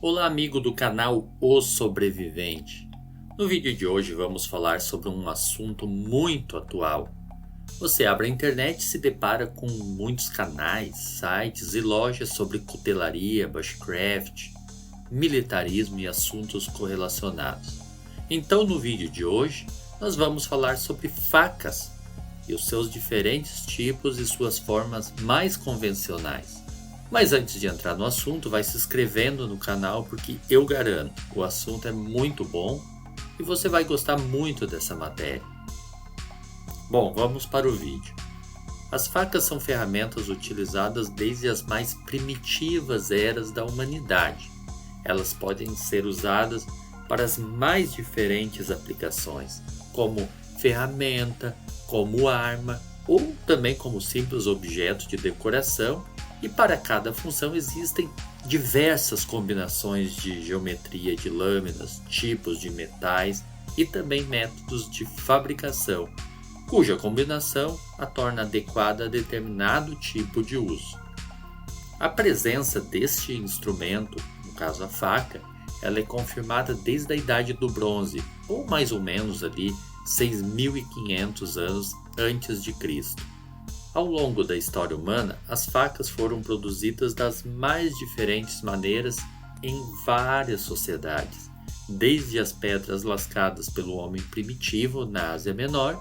Olá, amigo do canal O Sobrevivente. No vídeo de hoje vamos falar sobre um assunto muito atual. Você abre a internet e se depara com muitos canais, sites e lojas sobre cutelaria, bushcraft, militarismo e assuntos correlacionados. Então, no vídeo de hoje, nós vamos falar sobre facas e os seus diferentes tipos e suas formas mais convencionais. Mas antes de entrar no assunto, vai se inscrevendo no canal porque eu garanto, o assunto é muito bom e você vai gostar muito dessa matéria. Bom, vamos para o vídeo. As facas são ferramentas utilizadas desde as mais primitivas eras da humanidade. Elas podem ser usadas para as mais diferentes aplicações, como ferramenta, como arma ou também como simples objeto de decoração. E para cada função existem diversas combinações de geometria de lâminas, tipos de metais e também métodos de fabricação, cuja combinação a torna adequada a determinado tipo de uso. A presença deste instrumento, no caso a faca, ela é confirmada desde a Idade do Bronze, ou mais ou menos ali 6.500 anos antes de Cristo. Ao longo da história humana, as facas foram produzidas das mais diferentes maneiras em várias sociedades, desde as pedras lascadas pelo homem primitivo na Ásia Menor,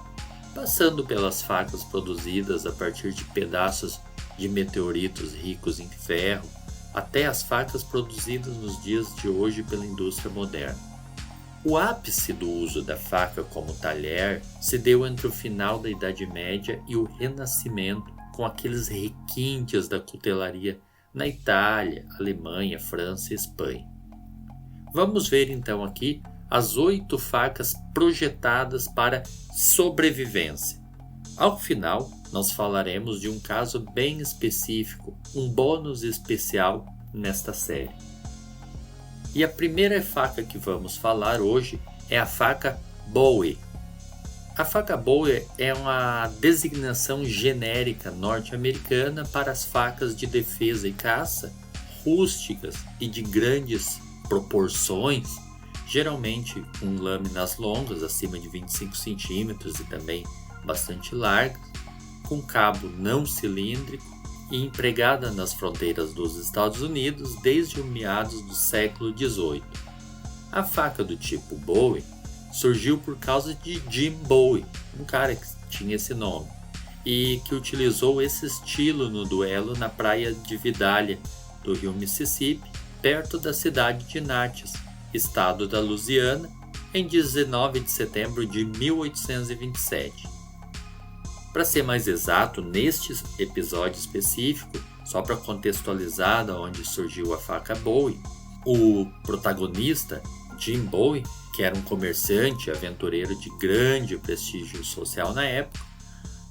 passando pelas facas produzidas a partir de pedaços de meteoritos ricos em ferro, até as facas produzidas nos dias de hoje pela indústria moderna. O ápice do uso da faca como talher se deu entre o final da Idade Média e o Renascimento, com aqueles requintes da cutelaria na Itália, Alemanha, França e Espanha. Vamos ver então aqui as 8 facas projetadas para sobrevivência. Ao final, nós falaremos de um caso bem específico, um bônus especial nesta série. E a primeira faca que vamos falar hoje é a faca Bowie. A faca Bowie é uma designação genérica norte-americana para as facas de defesa e caça, rústicas e de grandes proporções, geralmente com lâminas longas, acima de 25 centímetros e também bastante largas, com cabo não cilíndrico, e empregada nas fronteiras dos Estados Unidos desde o meados do século XVIII. A faca do tipo Bowie surgiu por causa de Jim Bowie, um cara que tinha esse nome, e que utilizou esse estilo no duelo na praia de Vidalia, do rio Mississippi, perto da cidade de Natchez, estado da Louisiana, em 19 de setembro de 1827. Para ser mais exato, neste episódio específico, só para contextualizar de onde surgiu a faca Bowie, o protagonista, Jim Bowie, que era um comerciante e aventureiro de grande prestígio social na época,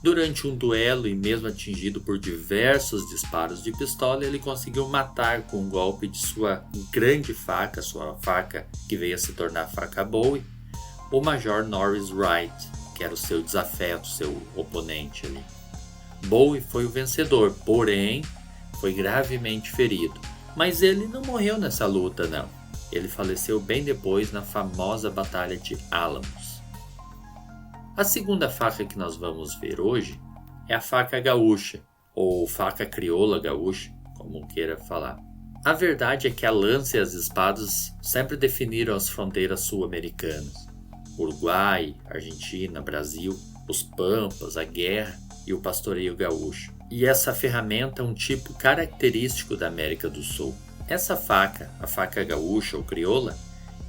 durante um duelo e mesmo atingido por diversos disparos de pistola, ele conseguiu matar com um golpe de sua grande faca, sua faca que veio a se tornar a faca Bowie, o Major Norris Wright, que era o seu desafeto, seu oponente ali. Bowie foi o vencedor, porém foi gravemente ferido. Mas ele não morreu nessa luta, não. Ele faleceu bem depois na famosa Batalha de Alamos. A segunda faca que nós vamos ver hoje é a faca gaúcha, ou faca crioula gaúcha, como queira falar. A verdade é que a lança e as espadas sempre definiram as fronteiras sul-americanas. Uruguai, Argentina, Brasil, os pampas, a guerra e o pastoreio gaúcho. E essa ferramenta é um tipo característico da América do Sul. Essa faca, a faca gaúcha ou crioula,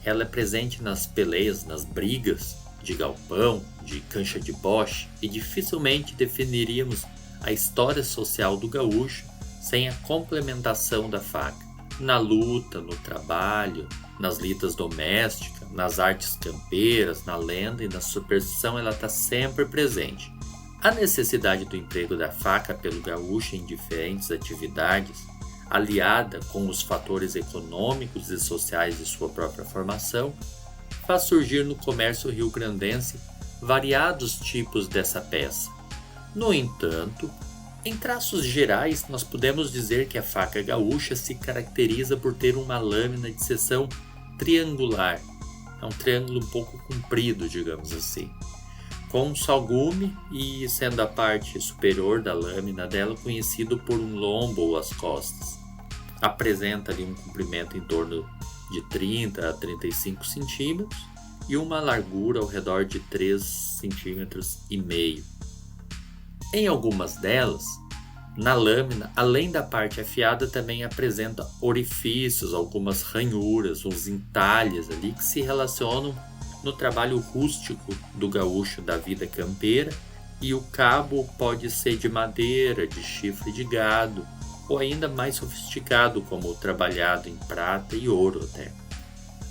ela é presente nas peleias, nas brigas de galpão, de cancha de boche, e dificilmente definiríamos a história social do gaúcho sem a complementação da faca. Na luta, no trabalho, nas lidas domésticas, nas artes campeiras, na lenda e na superstição, ela está sempre presente. A necessidade do emprego da faca pelo gaúcho em diferentes atividades, aliada com os fatores econômicos e sociais de sua própria formação, faz surgir no comércio rio-grandense variados tipos dessa peça. No entanto, Em traços gerais, nós podemos dizer que a faca gaúcha se caracteriza por ter uma lâmina de seção triangular. É um triângulo um pouco comprido, digamos assim, com um só gume e sendo a parte superior da lâmina dela conhecido por um lombo ou as costas. Apresenta ali um comprimento em torno de 30 a 35 centímetros e uma largura ao redor de 3,5 centímetros. Em algumas delas, na lâmina, além da parte afiada, também apresenta orifícios, algumas ranhuras, uns entalhes ali que se relacionam no trabalho rústico do gaúcho da vida campeira, e o cabo pode ser de madeira, de chifre de gado, ou ainda mais sofisticado, como trabalhado em prata e ouro até.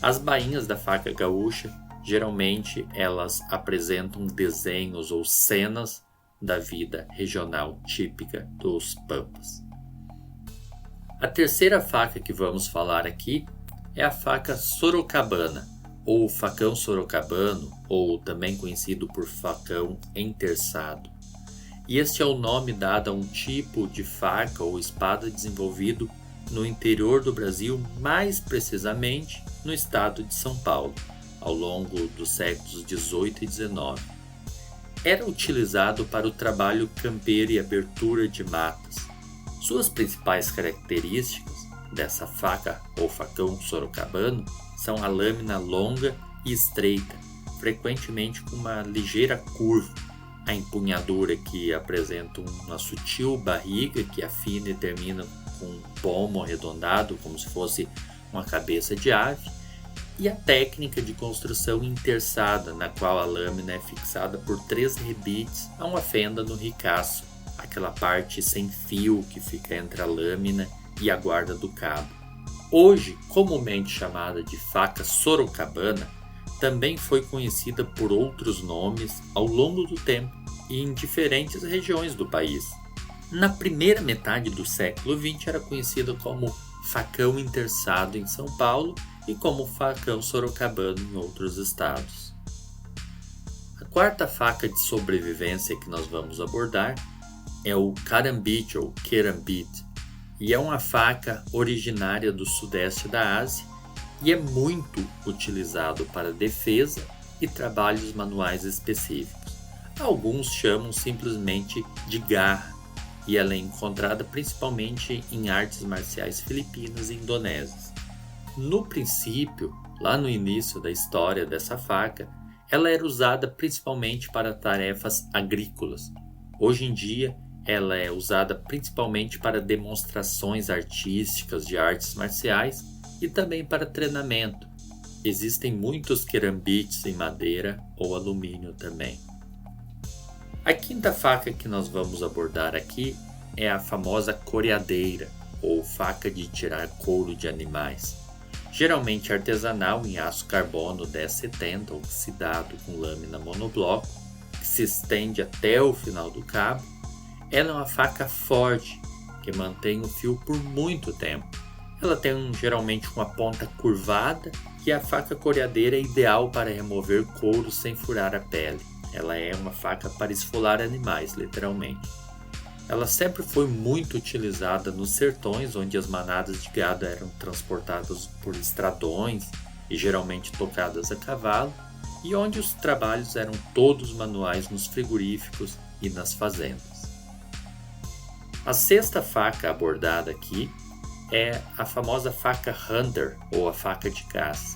As bainhas da faca gaúcha, geralmente elas apresentam desenhos ou cenas da vida regional típica dos Pampas. A terceira faca que vamos falar aqui é a faca sorocabana, ou facão sorocabano, ou também conhecido por facão enterçado. E este é o nome dado a um tipo de faca ou espada desenvolvido no interior do Brasil, mais precisamente no estado de São Paulo, ao longo dos séculos XVIII e XIX. Era utilizado para o trabalho campeiro e abertura de matas. Suas principais características dessa faca ou facão sorocabano são a lâmina longa e estreita, frequentemente com uma ligeira curva, a empunhadura que apresenta uma sutil barriga que afina e termina com um pomo arredondado como se fosse uma cabeça de ave, e a técnica de construção enterçada, na qual a lâmina é fixada por 3 rebites a uma fenda no ricaço, aquela parte sem fio que fica entre a lâmina e a guarda do cabo. Hoje, comumente chamada de faca sorocabana, também foi conhecida por outros nomes ao longo do tempo e em diferentes regiões do país. Na primeira metade do século XX era conhecida como facão enterçado em São Paulo e como facão sorocabano em outros estados. A quarta faca de sobrevivência que nós vamos abordar é o carambite ou kerambit, e é uma faca originária do sudeste da Ásia e é muito utilizado para defesa e trabalhos manuais específicos. Alguns chamam simplesmente de garra, e ela é encontrada principalmente em artes marciais filipinas e indonésias. No princípio, lá no início da história dessa faca, ela era usada principalmente para tarefas agrícolas. Hoje em dia, ela é usada principalmente para demonstrações artísticas de artes marciais e também para treinamento. Existem muitos kerambites em madeira ou alumínio também. A quinta faca que nós vamos abordar aqui é a famosa coreadeira, ou faca de tirar couro de animais. Geralmente artesanal em aço carbono 1070 oxidado com lâmina monobloco, que se estende até o final do cabo. Ela é uma faca forte, que mantém o fio por muito tempo. Ela tem geralmente uma ponta curvada e a faca coreadeira é ideal para remover couro sem furar a pele. Ela é uma faca para esfolar animais, literalmente. Ela sempre foi muito utilizada nos sertões, onde as manadas de gado eram transportadas por estradões e geralmente tocadas a cavalo, e onde os trabalhos eram todos manuais nos frigoríficos e nas fazendas. A sexta faca abordada aqui é a famosa faca Hunter, ou a faca de caça,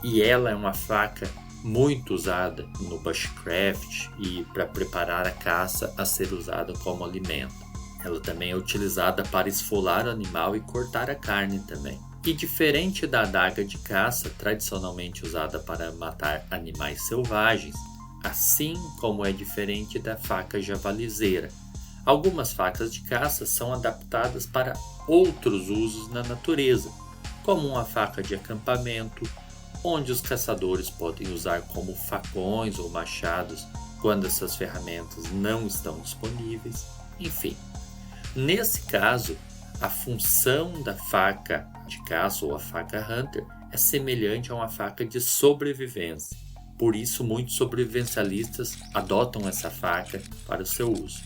e ela é uma faca muito usada no bushcraft e para preparar a caça a ser usada como alimento. Ela também é utilizada para esfolar o animal e cortar a carne também. E diferente da adaga de caça, tradicionalmente usada para matar animais selvagens, assim como é diferente da faca javalizeira. Algumas facas de caça são adaptadas para outros usos na natureza, como uma faca de acampamento, onde os caçadores podem usar como facões ou machados quando essas ferramentas não estão disponíveis, enfim. Nesse caso, a função da faca de caça ou a faca Hunter é semelhante a uma faca de sobrevivência. Por isso, muitos sobrevivencialistas adotam essa faca para o seu uso.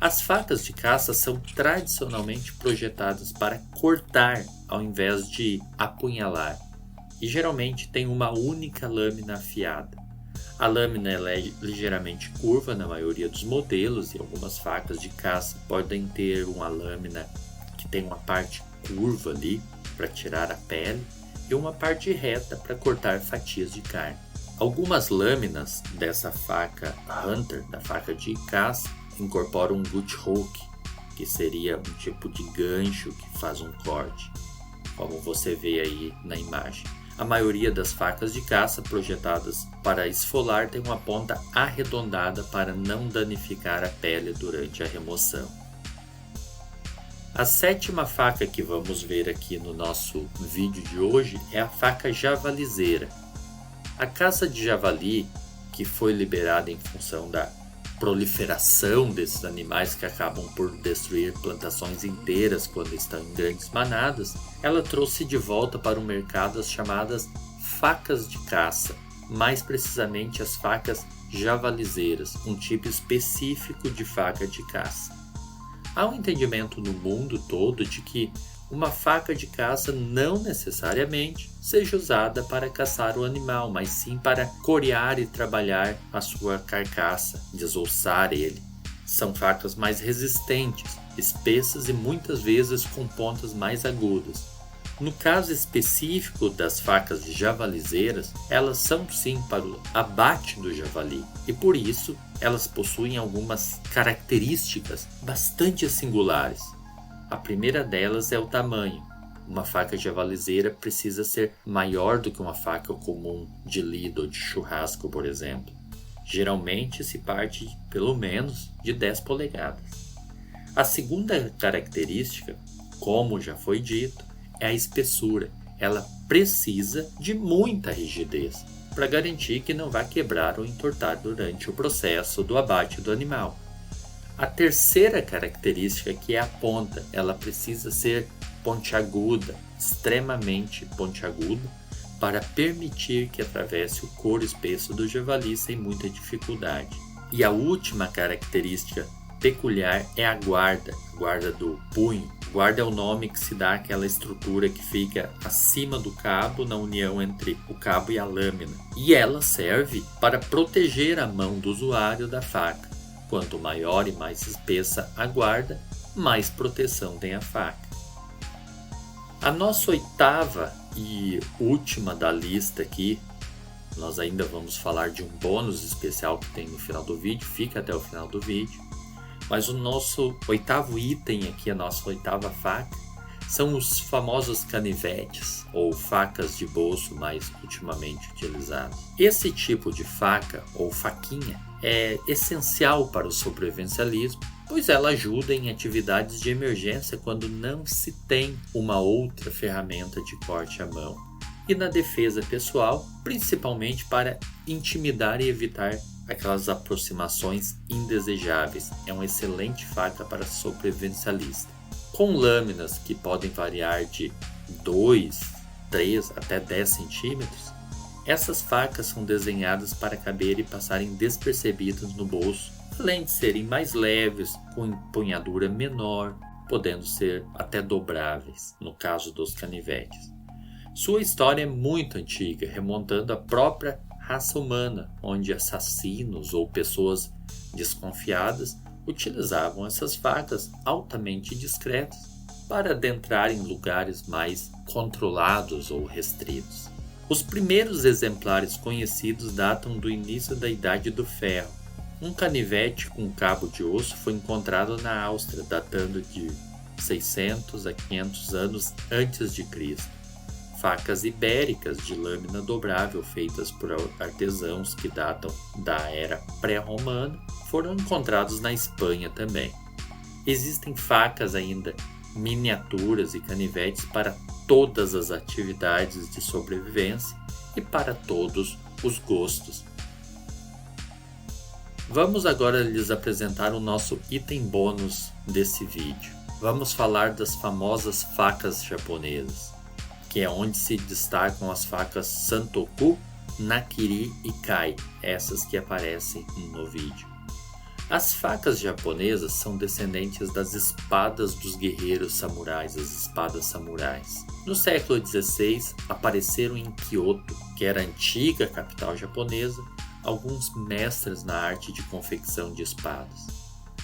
As facas de caça são tradicionalmente projetadas para cortar ao invés de apunhalar, e geralmente tem uma única lâmina afiada. A lâmina é ligeiramente curva na maioria dos modelos, e algumas facas de caça podem ter uma lâmina que tem uma parte curva ali para tirar a pele e uma parte reta para cortar fatias de carne. Algumas lâminas dessa faca Hunter, da faca de caça, incorporam um gut hook, que seria um tipo de gancho que faz um corte, como você vê aí na imagem. A maioria das facas de caça projetadas para esfolar tem uma ponta arredondada para não danificar a pele durante a remoção. A sétima faca que vamos ver aqui no nosso vídeo de hoje é a faca javalizeira. A caça de javali, que foi liberada em função da proliferação desses animais que acabam por destruir plantações inteiras quando estão em grandes manadas, ela trouxe de volta para o mercado as chamadas facas de caça, mais precisamente as facas javalizeiras, um tipo específico de faca de caça. Há um entendimento no mundo todo de que uma faca de caça não necessariamente seja usada para caçar o animal, mas sim para corear e trabalhar a sua carcaça, desossar ele. São facas mais resistentes, espessas e muitas vezes com pontas mais agudas. No caso específico das facas javalizeiras, elas são sim para o abate do javali e por isso elas possuem algumas características bastante singulares. A primeira delas é o tamanho. Uma faca javalizeira precisa ser maior do que uma faca comum de lida ou de churrasco, por exemplo. Geralmente se parte pelo menos de 10 polegadas. A segunda característica, como já foi dito, é a espessura. Ela precisa de muita rigidez para garantir que não vai quebrar ou entortar durante o processo do abate do animal. A terceira característica, que é a ponta, ela precisa ser pontiaguda, extremamente pontiaguda, para permitir que atravesse o couro espesso do javali sem muita dificuldade. E a última característica peculiar é a guarda do punho. Guarda é o nome que se dá àquela estrutura que fica acima do cabo, na união entre o cabo e a lâmina. E ela serve para proteger a mão do usuário da faca. Quanto maior e mais espessa a guarda, mais proteção tem a faca. A nossa oitava e última da lista aqui, nós ainda vamos falar de um bônus especial que tem no final do vídeo, fica até o final do vídeo. Mas o nosso oitavo item aqui, a nossa oitava faca, são os famosos canivetes ou facas de bolso mais ultimamente utilizados. Esse tipo de faca ou faquinha é essencial para o sobrevivencialismo, pois ela ajuda em atividades de emergência quando não se tem uma outra ferramenta de corte à mão, e na defesa pessoal, principalmente para intimidar e evitar aquelas aproximações indesejáveis. É uma excelente faca para sobrevivencialista. Com lâminas que podem variar de 2, 3 até 10 centímetros, essas facas são desenhadas para caber e passarem despercebidas no bolso, além de serem mais leves, com empunhadura menor, podendo ser até dobráveis, no caso dos canivetes. Sua história é muito antiga, remontando à própria raça humana, onde assassinos ou pessoas desconfiadas utilizavam essas facas altamente discretas para adentrar em lugares mais controlados ou restritos. Os primeiros exemplares conhecidos datam do início da Idade do Ferro. Um canivete com cabo de osso foi encontrado na Áustria, datando de 600 a 500 anos antes de Cristo. Facas ibéricas de lâmina dobrável feitas por artesãos que datam da era pré-romana foram encontrados na Espanha também. Existem facas ainda miniaturas e canivetes para todas as atividades de sobrevivência e para todos os gostos. Vamos agora lhes apresentar o nosso item bônus desse vídeo. Vamos falar das famosas facas japonesas, que é onde se destacam as facas Santoku, Nakiri e Kai, essas que aparecem no vídeo. As facas japonesas são descendentes das espadas dos guerreiros samurais, as espadas samurais. No século XVI, apareceram em Kyoto, que era a antiga capital japonesa, alguns mestres na arte de confecção de espadas.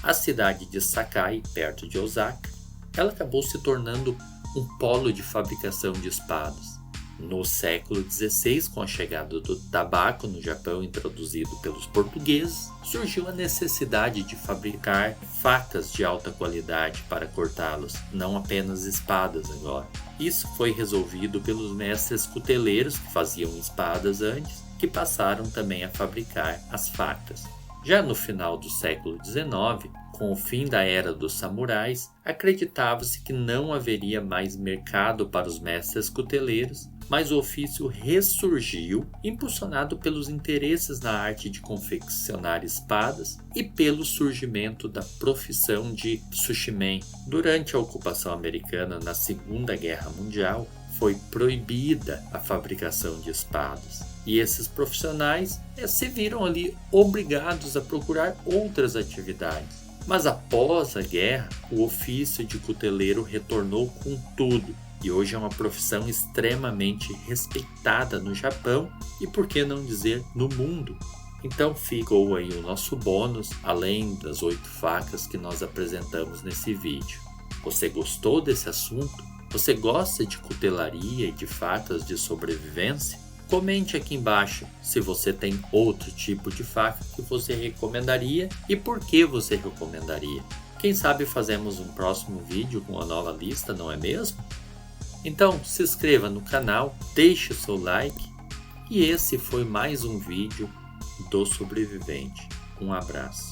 A cidade de Sakai, perto de Osaka, ela acabou se tornando um polo de fabricação de espadas. No século XVI, com a chegada do tabaco no Japão introduzido pelos portugueses, surgiu a necessidade de fabricar facas de alta qualidade para cortá-los, não apenas espadas agora. Isso foi resolvido pelos mestres cuteleiros que faziam espadas antes, que passaram também a fabricar as facas. Já no final do século XIX, com o fim da era dos samurais, acreditava-se que não haveria mais mercado para os mestres cuteleiros, mas o ofício ressurgiu, impulsionado pelos interesses na arte de confeccionar espadas e pelo surgimento da profissão de sushimen. Durante a ocupação americana na Segunda Guerra Mundial, foi proibida a fabricação de espadas. E esses profissionais se viram ali obrigados a procurar outras atividades. Mas após a guerra, o ofício de cuteleiro retornou com tudo. E hoje é uma profissão extremamente respeitada no Japão e, por que não dizer, no mundo. Então ficou aí o nosso bônus, além das 8 facas que nós apresentamos nesse vídeo. Você gostou desse assunto? Você gosta de cutelaria e de facas de sobrevivência? Comente aqui embaixo se você tem outro tipo de faca que você recomendaria e por que você recomendaria. Quem sabe fazemos um próximo vídeo com uma nova lista, não é mesmo? Então se inscreva no canal, deixe o seu like e esse foi mais um vídeo do Sobrevivente. Um abraço.